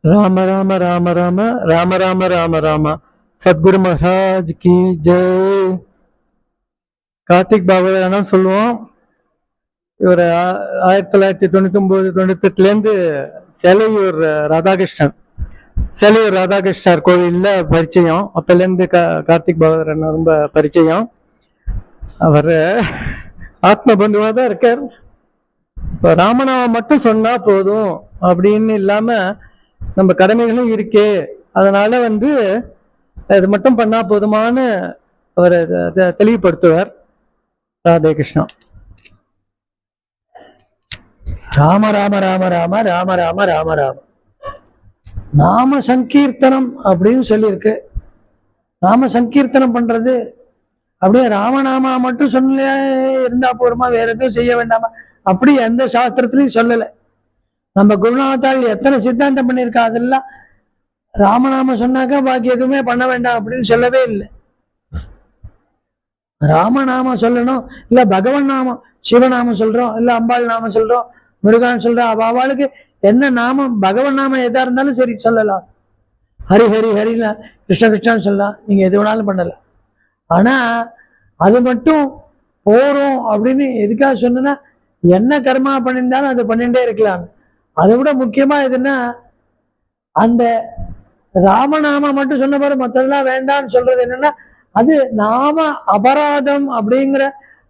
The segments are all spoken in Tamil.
ராம ராம ராம ராம ராம ராம ராம ராம சத்குரு மகாராஜ் கி ஜெய். கார்த்திக் பாகவதர் சொல்லுவோம். இவர் 1999-98 சேலையூர் ராதாகிருஷ்ணன் சேலையூர் ராதாகிருஷ்ணர் கோவில்ல பரிச்சயம். அப்பலேருந்து கார்த்திக் பாகவதர் ரொம்ப பரிச்சயம். அவர் ஆத்ம பந்துவா தான் இருக்கார். இப்போ ராமநாமம் மட்டும் சொன்னா போதும் அப்படின்னு இல்லாம நம்ம கடமைகளும் இருக்கே, அதனால அது மட்டும் பண்ணா போதுமானு அவர் தெளிவுபடுத்துவார். ராதே கிருஷ்ணா. ராம ராம ராம ராம ராம ராம ராம ராம நாம சங்கீர்த்தனம் அப்படின்னு சொல்லியிருக்கு. நாம சங்கீர்த்தனம் பண்றது அப்படியே ராமநாமா மட்டும் சொல்ல இருந்தா போருமா, வேற எதுவும் செய்ய வேண்டாமா, அப்படி எந்த சாஸ்திரத்திலையும் சொல்லலை. நம்ம குருநாதால் எத்தனை சித்தாந்தம் பண்ணியிருக்கா, அதெல்லாம் ராமநாம சொன்னாக்கா பாக்கி எதுவுமே பண்ண வேண்டாம் அப்படின்னு சொல்லவே இல்லை. ராமநாமம் சொல்லணும், இல்ல பகவன் நாமம் சிவநாமம் சொல்றோம், இல்ல அம்பாள் நாமம் சொல்றோம், முருகான் சொல்றோம். அவளுக்கு என்ன நாமம், பகவன் நாமம் எதா இருந்தாலும் சரி சொல்லலாம். ஹரி ஹரி ஹரிலாம் கிருஷ்ண கிருஷ்ணான்னு சொல்லலாம், நீங்க எது வேணாலும் பண்ணலாம். ஆனா அது மட்டும் போறோம் அப்படின்னு எதுக்காக சொன்னா, என்ன கர்மா பண்ணியிருந்தாலும் அது பண்ணிட்டே இருக்கலாம். அதை விட முக்கியமா எதுன்னா, அந்த ராமநாம மட்டும் சொன்ன பாரு, மற்றதெல்லாம் வேண்டாம்னு சொல்றது என்னன்னா, அது நாம அபராதம் அப்படிங்கிற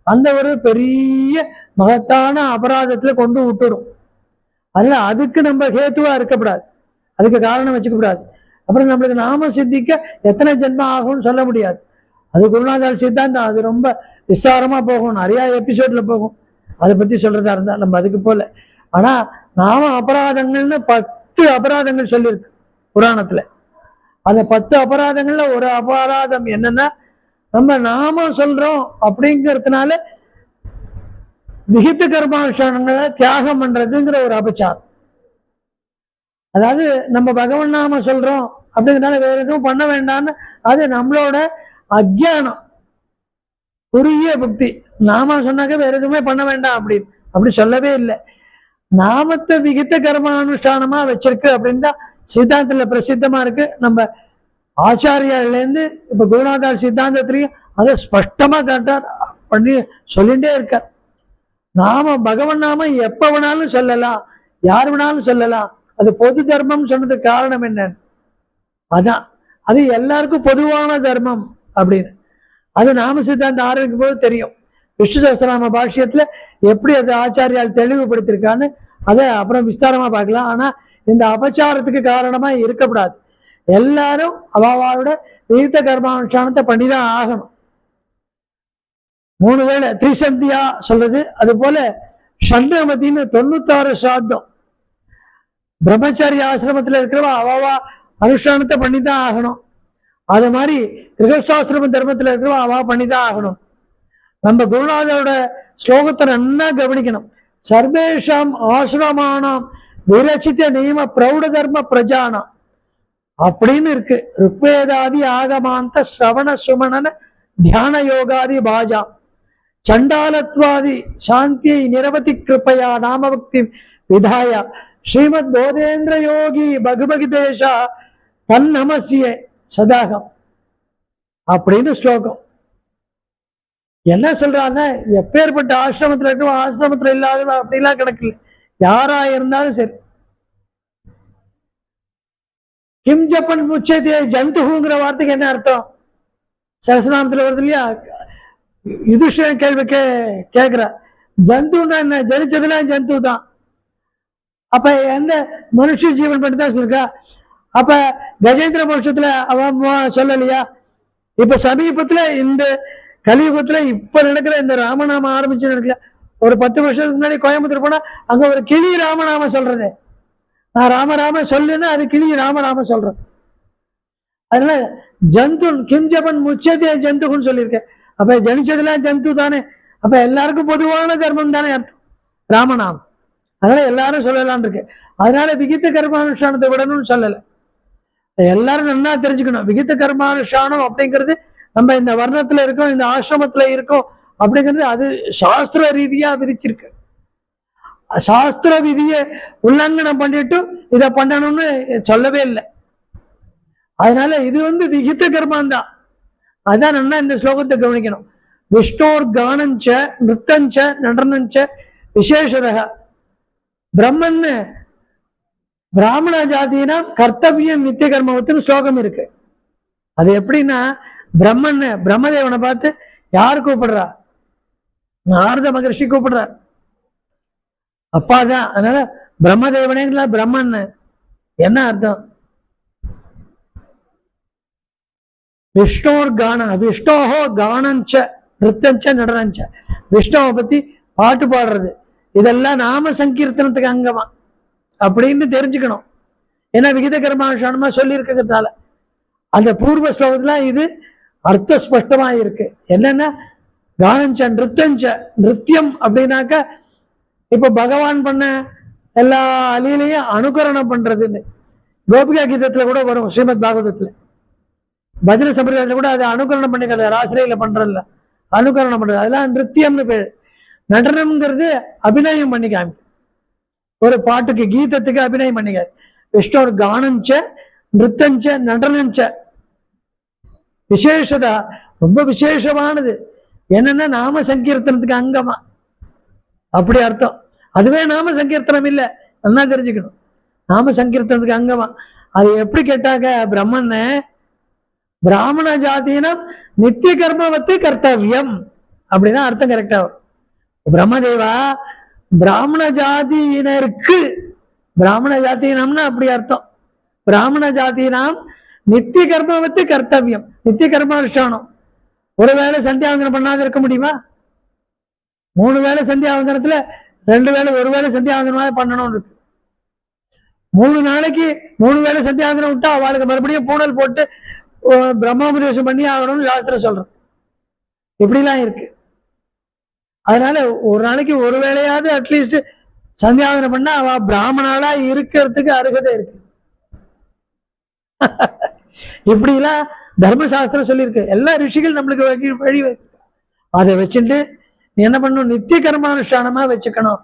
அந்த ஒரு பெரிய மகத்தான அபராதத்துல கொண்டு விட்டுடும். அதுல அதுக்கு நம்ம ஹேத்துவா இருக்கக்கூடாது, அதுக்கு காரணம் வச்சுக்க கூடாது. அப்புறம் நம்மளுக்கு நாம சித்திக்க எத்தனை ஜென்மம் ஆகும்னு சொல்ல முடியாது. அது குருநாதால் சித்தாந்தம், அது ரொம்ப விசாரமா போகும், நிறைய எபிசோட்ல போகும். அதை பத்தி சொல்றதா இருந்தா நம்ம அதுக்கு போல. ஆனா நாம அபராதங்கள்னு 10 அபராதங்கள் சொல்லியிருக்கு புராணத்துல. அந்த 10 அபராதங்கள்ல ஒரு அபராதம் என்னன்னா, நம்ம நாம சொல்றோம் அப்படிங்கிறதுனால விகித கர்மானுஷ்டானங்களை தியாகம் பண்றதுங்கிற ஒரு அபச்சாரம். அதாவது நம்ம பகவன் நாம சொல்றோம் அப்படிங்கிறதுனால வேற எதுவும் பண்ண வேண்டாம்னு, அது நம்மளோட அஜ்ஞானம், குறுகிய புக்தி. நாம சொன்னாக்க வேற எதுவுமே பண்ண வேண்டாம் அப்படின்னு அப்படி சொல்லவே இல்லை. நாமத்தை விகித கர்மானுஷ்டானமா வச்சிருக்கு அப்படின்னு தான் சித்தாந்தத்துல பிரசித்தமா இருக்கு. நம்ம ஆச்சாரியாலேருந்து இப்ப குருநாதார் சித்தாந்தத்திலையும் அதை ஸ்பஷ்டமா காட்டார், பண்ணி சொல்லிட்டே இருக்கார். நாம பகவன் நாம எப்ப வேணாலும் சொல்லலாம், யார் வேணாலும் சொல்லலாம். அது பொது தர்மம் சொன்னதுக்கு காரணம் என்னன்னு, அதான் அது எல்லாருக்கும் பொதுவான தர்மம் அப்படின்னு. அது நாம சித்தாந்தம் ஆரம்பிக்கும் போது தெரியும். விஷ்ணு சஹஸ்ரநாம பாஷ்யத்துல எப்படி அது ஆச்சாரியால் தெளிவுபடுத்திருக்கான்னு அதை அப்புறம் விஸ்தாரமா பார்க்கலாம். ஆனா இந்த அபச்சாரத்துக்கு காரணமா இருக்கக்கூடாது. எல்லாரும் அவளோட விகித கர்மானுஷ்டானத்தை பண்ணிதான் ஆகணும். 3 வேளை திரிசந்தியா சொல்றது, அது போல ஷண்மத்தின்னு 96 சாத்தம் பிரம்மச்சாரி ஆசிரமத்துல இருக்கிறவா அவா அனுஷ்டானத்தை பண்ணிதான் ஆகணும். அது மாதிரி கிரகசாஸ்திரம தர்மத்துல இருக்கிறவா அவா பண்ணிதான் ஆகணும். நம்ம குருநாதரோட ஸ்லோகத்தை நல்லா கவனிக்கணும். சர்வேஷாம் ஆசிரமானாம் விரச்சித நியம பிரௌட தர்ம பிரஜானம் அப்படின்னு இருக்கு. ருக்வேதாதி ஆகமாந்த சிரவண சுமணன தியான யோகாதி பாஜா சண்டாலத்வாதி சாந்தியை நிரவதி கிருப்பையா நாமபக்தி விதாய ஸ்ரீமத் போதேந்திர யோகி பகுபகி தேசா தன் நமசிய சதாகம் அப்படின்னு ஸ்லோகம். என்ன சொல்றாங்க, எப்பேற்பட்ட ஆசிரமத்துல இருக்கோ ஆசிரமத்துல இல்லாத அப்படிலாம் கணக்கு, யாரா இருந்தாலும் சரி. கிம் ஜப்பன் முச்சேதிய ஜந்துங்கிற வார்த்தைக்கு என்ன அர்த்தம், சஹஸ்ரநாமத்துல வருது இல்லையா. யுதிஷ்டிரன் கேள்வி கேட்கிற, ஜந்துன்னா என்ன, ஜனிச்சதுலாம் ஜந்து தான். அப்ப எந்த மனுஷ ஜீவன் பண்ணி தான் சொல்லிருக்கா. அப்ப கஜேந்திர மனுஷத்துல அவன் சொல்லலையா. இப்ப சமீபத்துல இந்த கலியுகத்துல இப்ப நடக்கிற இந்த ராமநாம ஆரம்பிச்சு நடக்கல. ஒரு 10 வருஷத்துக்கு முன்னாடி கோயம்புத்தூர் போனா அங்க ஒரு கிளி ராமநாம சொல்றது. நான் ராமராம சொல்லுன்னா அது கிளி ராமராம சொல்றேன். அதனால ஜந்து கிம் ஜபன் முச்சதே ஜந்துன்னு சொல்லியிருக்கேன். அப்ப ஜனிச்சதுலாம் ஜந்து தானே. அப்ப எல்லாருக்கும் பொதுவான தர்மம் தானே அர்த்தம் ராமநாமம். அதனால எல்லாரும் சொல்லலான் இருக்கு. அதனால விகித கர்மானுஷ்டானத்தை விடணும்னு சொல்லலை. எல்லாரும் நல்லா தெரிஞ்சுக்கணும். விகித கர்மானுஷ்டானம் அப்படிங்கிறது நம்ம இந்த வர்ணத்துல இருக்கோம், இந்த ஆசிரமத்துல இருக்கோம் அப்படிங்கிறது அது சாஸ்திர ரீதியா விரிச்சிருக்கு. சாஸ்திர விதியை உல்லங்கனம் பண்ணிட்டு இதை பண்ணணும்னு சொல்லவே இல்லை. அதனால இது விகித கர்மம் தான். அதான் நல்லா இந்த ஸ்லோகத்தை கவனிக்கணும். விஷ்ணோர் கானஞ்ச நிருத்தஞ்ச நடனஞ்ச விசேஷதக பிரம்மன் பிராமண ஜாதினா கர்த்தவியம் நித்திய கர்மவத்துன்னு ஸ்லோகம் இருக்கு. அது எப்படின்னா, பிரம்மன் பிரம்மதேவனை பார்த்து யார் கூப்பிடுறா? நாரத மகர்ஷி கூப்பிடுறார், அப்பாதான். அதனால பிரம்மதேவனேங்களா பிரம்மன் என்ன அர்த்தம்? விஷ்ணோர் கான விஷ்ணோஹோ கானஞ்ச நிருத்தஞ்ச நடனஞ்ச, விஷ்ணுவை பத்தி பாட்டு பாடுறது இதெல்லாம் நாம சங்கீர்த்தனத்துக்கு அங்கமா அப்படின்னு தெரிஞ்சுக்கணும். ஏன்னா விகித கர்மானுஷ்டானமா சொல்லி இருக்கிறதால அந்த பூர்வ ஸ்லோகத்துல இது அர்த்த ஸ்பஷ்டமா இருக்கு. என்னன்னா கானஞ்ச நிருத்தஞ்ச, நிருத்தியம் அப்படின்னாக்க இப்ப பகவான் பண்ண எல்லா அலியிலையும் அனுகரணம் பண்றதுன்னு கோபிகா கீதத்துல கூட வரும். ஸ்ரீமத் பாகவதத்துல பஜனை சம்பிரதாயத்துல கூட அதை அனுகரணம் பண்ணிக்கிறது. ராசிரையில பண்றதில்ல, அனுகரணம் பண்றது, அதெல்லாம் நிருத்தியம்னு பேரு. நடனம்ங்கிறது அபிநயம் பண்ணிக்காம ஒரு பாட்டுக்கு கீதத்துக்கு அபிநயம் பண்ணிக்காது. விஷ்ணு கானஞ்ச நிருத்தஞ்ச நடனஞ்ச விசேஷதா, ரொம்ப விசேஷமானது. என்னன்னா நாம சங்கீர்த்தனத்துக்கு அங்கமா அப்படி அர்த்தம். அதுவே நாம சங்கீர்த்தனம் இல்லை, நல்லா தெரிஞ்சுக்கணும். நாம சங்கீர்த்தனத்துக்கு அங்கமா. அது எப்படி கேட்டாக்க, பிரம்மன் பிராமண ஜாதியினம் நித்திய கர்மவத்து கர்த்தவியம் அப்படின்னா அர்த்தம் கரெக்டா வரும். பிரம்மதேவா பிராமண ஜாதியினருக்கு, பிராமண ஜாதியினம்னா அப்படி அர்த்தம். பிராமண ஜாதியினம் நித்திய கர்மவத்து கர்த்தவியம், நித்திய கர்மானுஷ்டானம். ஒருவேளை சந்தியாவந்தனம் பண்ணாத இருக்க முடியுமா? 3 வேளை சந்தியாவந்தனத்துல 2 வேளை, ஒரு வேளை சந்தியாவந்தனமாக பண்ணணும்னு இருக்கு. 3 நாளைக்கு 3 வேளை சந்தியாவந்தனம் விட்டா அவளுக்கு மறுபடியும் பூனல் போட்டு பிரம்மோபதேசம் பண்ணி ஆகணும்னு சாஸ்திரம் சொல்றோம். இப்படிலாம் இருக்கு. அதனால ஒரு நாளைக்கு ஒரு வேளையாவது அட்லீஸ்ட் சந்தியாவந்தனம் பண்ணா அவ பிராமணாலா இருக்கிறதுக்கு அருகதை இருக்கு. இப்படிலாம் தர்மசாஸ்திரம் சொல்லியிருக்கு. எல்லா ரிஷிகள் நம்மளுக்கு வழி வைத்திருக்க. அதை வச்சுட்டு நீ என்ன பண்ணணும், நித்திய கர்மானுஷ்டானமா வச்சுக்கணும்.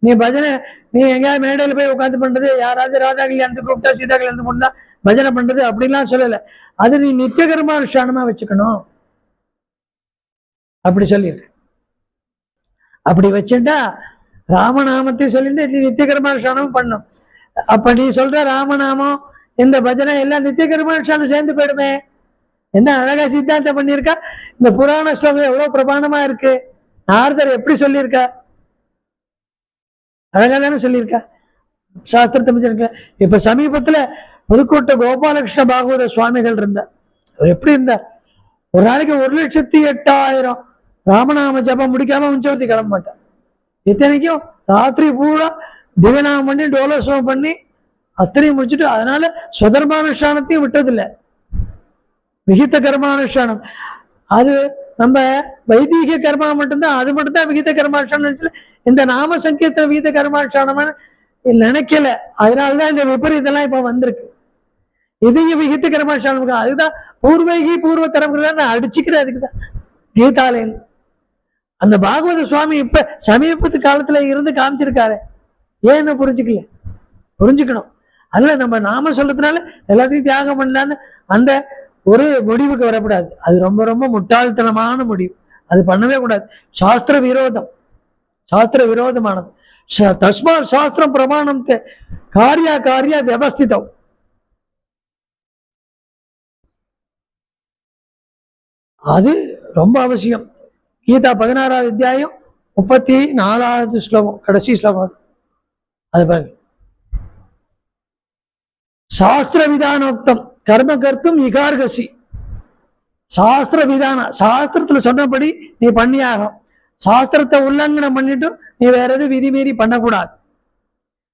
நீ பஜனை, நீ எங்கேயாவது மேடையில போய் உட்காந்து பண்றது, யாராவது ராதா கல்யாணத்துக்கு கூப்பிட்டா சீதா கல்யாணத்துக்கு போனா பஜனை பண்றது அப்படிலாம் சொல்லலை. அது நீ நித்திய கர்மானுஷ்டானமா வச்சுக்கணும் அப்படி சொல்லியிருக்கு. அப்படி வச்சுட்டா ராமநாமத்தை சொல்லிட்டு நீ நித்திய கர்மானுஷ்டானமும் பண்ணும். அப்ப நீ சொல்ற ராமநாமம் இந்த பஜனை எல்லாம் நித்திய கர்மானுஷ்டானம் சேர்ந்து போயிடுமே. என்ன அழகா சித்தாந்தம் பண்ணியிருக்கா. இந்த புராண ஸ்லோகம் எவ்வளவு பிரமாணமா இருக்கு. நாரதர் எப்படி சொல்லியிருக்கா, அழகா தானே சொல்லியிருக்கா, சாஸ்திரத்தை முடிச்சிருக்க. இப்ப சமீபத்துல புதுக்கோட்டை கோபாலகிருஷ்ண பாகவத சுவாமிகள் இருந்தார். அவர் எப்படி இருந்தார், ஒரு நாளைக்கு 1,08,000 ராமநாம ஜபம் முடிக்காம உஞ்சவர்த்தி கிளம்ப மாட்டார். இத்தனைக்கும் ராத்திரி பூரா திவ்யநாமம் பண்ணி டோலோசவம் பண்ணி அத்தனையும் முடிச்சுட்டு, அதனால சுதர்மானுஷ்டானத்தையும் விட்டதில்லை. விகித கர்மானுஷ்டானம் அது நம்ம வைதீக கர்மா மட்டும்தான், அது மட்டும்தான் விகித கர்மானுஷ்டானம். இந்த நாம சங்கீர்த்தன விகித கர்மானுஷ்டானம்னு நினைக்கல. அதனாலதான் இந்த விபரீதெல்லாம் இப்ப வந்திருக்கு. இதையும் விகித கர்மானுஷ்டானம் அதுதான் பூர்வகி பூர்வ தரம்ங்கிறத நான் அடிச்சுக்கிறேன். அதுக்குதான் கீதாலேருந்து அந்த பாகவத சுவாமி இப்ப சமீபத்து காலத்துல இருந்து காமிச்சிருக்காரு. ஏன்னு புரிஞ்சுக்கல, புரிஞ்சுக்கணும். அதனால நம்ம நாம சொல்றதுனால எல்லாத்தையும் தியாகம் பண்ணலான்னு அந்த ஒரு முடிவுக்கு வரக்கூடாது. அது ரொம்ப ரொம்ப முட்டாள்தனமான முடிவு. அது பண்ணவே கூடாது. சாஸ்திர விரோதம், சாஸ்திர விரோதமானது. தஸ்மா சாஸ்திரம் பிரமாணம் காரியா காரியா வியவஸ்திதம். அது ரொம்ப அவசியம். கீதா 16வது அத்தியாயம் 34வது ஸ்லோகம், கடைசி ஸ்லோகம் அது பாருங்க. சாஸ்திர விதானோக்தம் கர்ம கர்த்தும் இகார்கசி. சாஸ்திர விதான, சாஸ்திரத்துல சொன்னபடி நீ பண்ணியாகும். சாஸ்திரத்தை உல்லங்கனம் பண்ணிட்டு நீ வேற எது விதி மீறி பண்ணக்கூடாது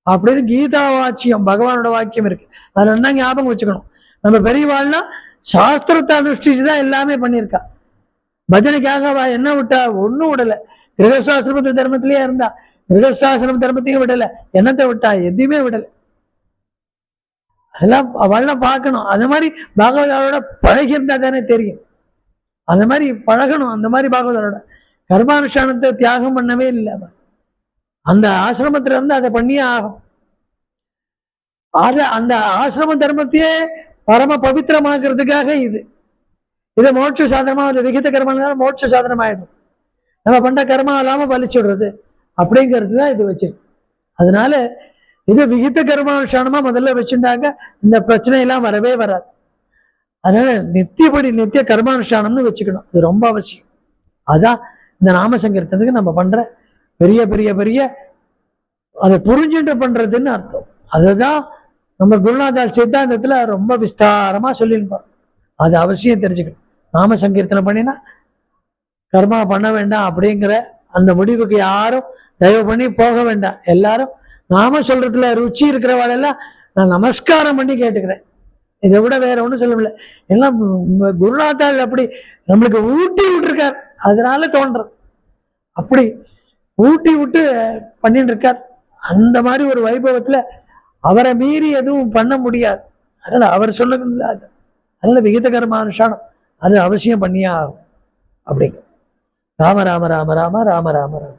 அப்படின்னு கீதா வாக்கியம், பகவானோட வாக்கியம் இருக்கு. அதுல என்ன ஞாபகம் வச்சுக்கணும், நம்ம பெரியவாள்னா சாஸ்திரத்தை அனுஷ்டிச்சுதான் எல்லாமே பண்ணியிருக்கா. பஜனைக்காக என்ன விட்டா, ஒன்னும் விடல. கிரகசாசிரம தர்மத்திலேயே இருந்தா, கிரகசாசிரம தர்மத்தையும் விடல. என்னத்தை விட்டா, எதையுமே விடல. அதெல்லாம் அவள்லாம் பார்க்கணும். அந்த மாதிரி பாகவதரோட பழகி இருந்தா தானே தெரியும். அந்த மாதிரி பழகணும். அந்த மாதிரி பாகவதரோட கர்மானுஷ்டானத்தை தியாகம் பண்ணவே இல்லை. அந்த ஆசிரமத்துல இருந்து அதை பண்ணியே ஆகும். அந்த ஆசிரம தர்மத்தையே பரம பவித்திரமாக்குறதுக்காக இதை மோட்ச சாதனமா, அது விகித கர்மம் மோட்ச சாதனம் ஆயிடும். நம்ம பண்ற கர்மா இல்லாம பலிச்சுடுறது அப்படிங்கிறது தான் இது வச்சிருக்கு. அதனால இது விகித கர்மானுஷ்டானமா முதல்ல வச்சுட்டாங்க, இந்த பிரச்சனை எல்லாம் வரவே வராது. அதனால நித்திய கர்மானுஷ்டானம்னு வச்சுக்கணும், இது ரொம்ப அவசியம். அதான் இந்த நாம சங்கீர்த்தனத்துக்கு நம்ம பண்ற பெரிய பெரிய பெரிய அதை புரிஞ்சுட்டு பண்றதுன்னு அர்த்தம். அதுதான் நம்ம குருநாதால் சித்தாந்தத்துல ரொம்ப விஸ்தாரமா சொல்லியிருப்பார். அது அவசியம் தெரிஞ்சுக்கணும். நாம சங்கீர்த்தனம் பண்ணினா கர்மா பண்ண வேண்டாம் அப்படிங்கிற அந்த முடிவுக்கு யாரும் தயவு பண்ணி போக வேண்டாம். எல்லாரும் நாம சொல்றதுல ருச்சி இருக்கிறவாளெல்லாம் நான் நமஸ்காரம் பண்ணி கேட்டுக்கிறேன். இதை விட வேற ஒன்றும் சொல்லவில்லை. எல்லாம் குருநாதால் அப்படி நம்மளுக்கு ஊட்டி விட்டுருக்கார், அதனால தோன்றது. அப்படி ஊட்டி விட்டு பண்ணிட்டு இருக்கார். அந்த மாதிரி ஒரு வைபவத்துல அவரை மீறி எதுவும் பண்ண முடியாது. அதனால அவர் சொல்லுங்க, அதனால விகித கர்மானுஷ்டானம் அது அவசியம் பண்ணியே ஆகும். அப்படிங்க. ராம ராம ராம ராம ராம ராம ராம.